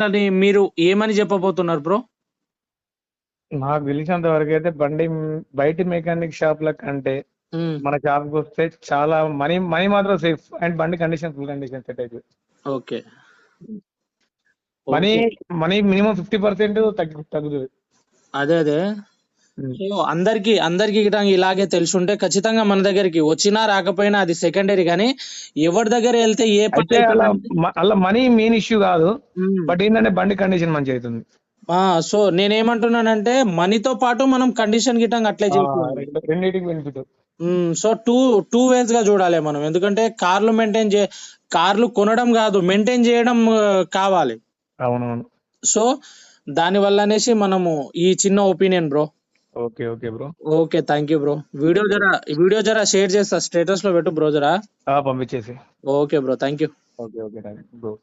అని మీరు ఏమని చెప్పబోతున్నారు బ్రో? నాకు తెలిసినంత వరకు అయితే బండి బయటి మెకానిక్ షాప్ల కంటే మన షాప్ కి వస్తే చాలా మనీ మనీ మాత్రం సేఫ్ అండ్ బండి కండిషన్ ఫుల్ కండిషన్ సెట్ అవుతుంది. Okay. Money okay. Money minimum 50% తగ్గుతుంది. అదే. సో అందరికి ఇలాగే తెలుసుంటే ఖచ్చితంగా మన దగ్గరికి వచ్చినా రాకపోయినా అది సెకండరీ, కానీ ఎవరి దగ్గర వెళ్తే ఏ పని అయితే అలా అవుతుందంటే అలా మనీ మెయిన్ ఇష్యూ కాదు, ఉమ్, బట్ ఏంటంటే బండి కండిషన్ మంచిగా అవుతుంది. సో నేనేమంటున్నానంటే మనీతో పాటు మనం కండిషన్ గిట్టంగా అట్లే చేయాలి. రెండింటికి బెనిఫిట్. సో టూ వేస్ గా చూడాలి మనం, ఎందుకంటే కార్లు కొనడం కాదు, మెయింటైన్ చేయడం కావాలి. అవునవును. సో దాని వల్ల అనేసి మనము ఈ చిన్న opinion bro. Okay okay bro. Okay, thank you bro. Video జరా షేర్ చేస్తా, స్టేటస్ లో పెట్టు బ్రో జరా. పంపించేసి. Okay bro, thank you. Okay okay bro.